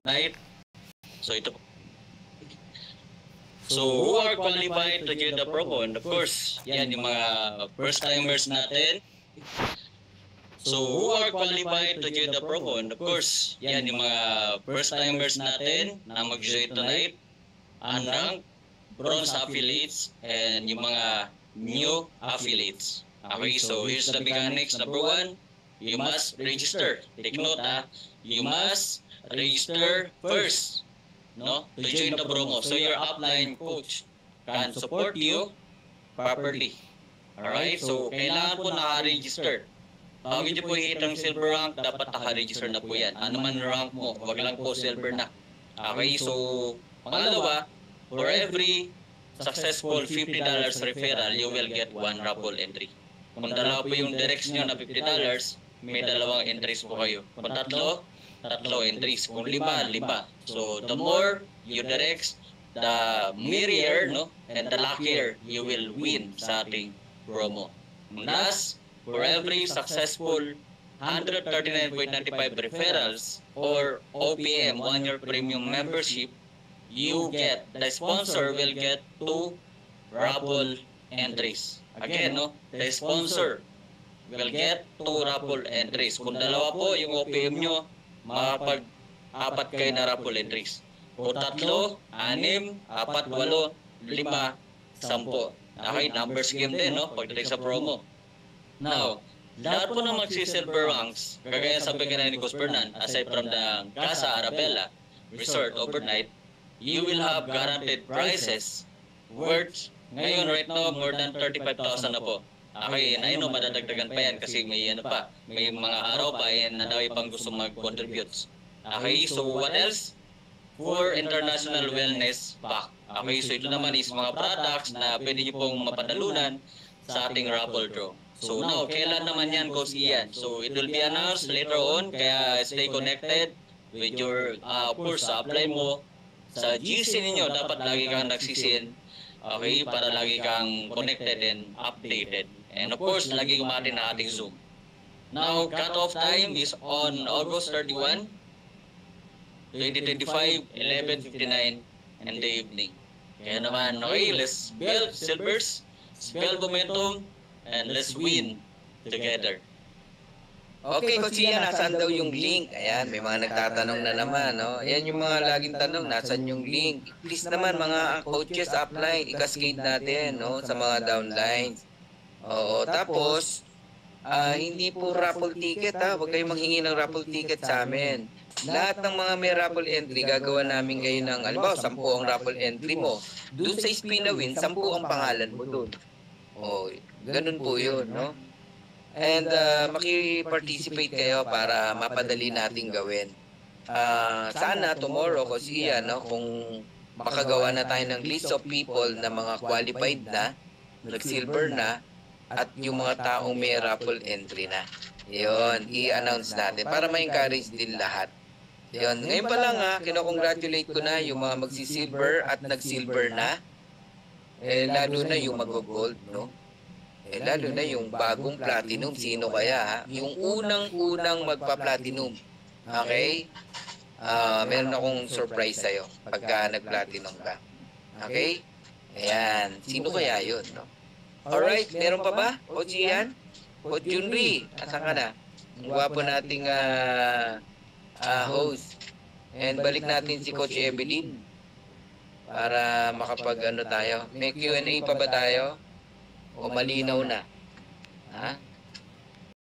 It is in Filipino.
tonight. So ito. So who are qualified to give the promo? And of course, yan yung mga first timers natin. So who are qualified to give the promo? And of course, yan yung mga first timers natin na mag-join tonight. Unranked, bronze affiliates, and yung mga new affiliates. Okay, so here's the mechanics. Number one, you must register. Take note you must register first, no, to join the promo. So your upline coach can support you properly. Alright, so kailangan po naka-register. Bago nyo po hihit ang silver rank, dapat naka-register na po yan. Ano man rank mo, wag lang po silver na. Okay, so pangalawa, for every successful $50 referral, you will get one raffle entry. Kung dalawa po yung directs nyo na $50, may dalawang entries po kayo. Kung tatlo entries. Kung lima. So the more you directs, the merrier, no? And the luckier you will win sa ating promo. Last, for every successful 139.95 referrals or OPM, 1-year premium membership, the sponsor will get 2 raffle entries. Again, no, the sponsor will get 2 raffle entries. Kung dalawa po yung OPM nyo, makapag-4 kayo na raffle entries. Kung 3, 6, 4, 8, 5, 10. Okay, numbers game din, no, pagdating sa promo. Now, lahat po na magsi-silver ranks, kagaya sabi ka na ni Coach Fernan, aside from the Casa Arabella Resort overnight, you will have guaranteed prizes worth, ngayon right now, more than 35,000 na po. Okay, na yun, madadagdagan pa yan kasi may mga araw pa yan na daw ibang gusto mag-contribute. Okay, so what else? For international wellness pack. Okay, so ito naman is mga products na pwede nyo pong mapadalunan sa ating raffle draw. So now, kailan naman yan, Coach Ian? So it will be announced later on, kaya stay connected with your, of course, sa apply mo. Sa GC ninyo, dapat lagi kang nagsisin, okay, para lagi kang connected and updated. And of course, lagi kumati na ating Zoom. Now, cut-off time is on August 31, 2025, 11:59 in the evening. Kaya naman, okay, let's build silvers, let's build momentum, and let's win together. Okay, Coach Ian, nasaan daw yung link? Ayan, may mga nagtatanong na naman, no? Ayan yung mga laging tanong, nasaan yung link? Please naman, mga coaches upline, i-cascade natin, no? Sa mga downlines. Oo, tapos, hindi po raffle ticket, ha? Huwag kayong manghingi ng raffle ticket sa amin. Lahat ng mga may raffle entry, gagawa namin kayo ng, halimbawa, 10 ang raffle entry mo. Doon sa spin na win, 10 ang pangalan mo doon. Oh, ganun po yun, no? And maki-participate kayo para mapadali nating gawin. Sana tomorrow, kasi yan, no, kung makagawa na tayo ng list of people na mga qualified na, nag-silver na, at yung mga taong may raffle entry na. Yun, i-announce natin para ma-encourage din lahat. Yun, ngayon pa lang kinocongratulate ko na yung mga magsi-silver at nag-silver na. Lalo na yung mag-gold, no? Lalo na yung bagong platinum. Sino kaya, yung unang-unang magpa-platinum. Okay? Meron akong surprise sa'yo pagka nag-platinum ka. Okay? Ayan. Sino kaya yun, no? Alright, meron pa ba? Coach Ian? Coach Junri, asan ka na? Ang gwapo nating host. And balik natin si Coach Evelyn para makapag tayo. May Q&A pa ba tayo? O malinaw na? Ha?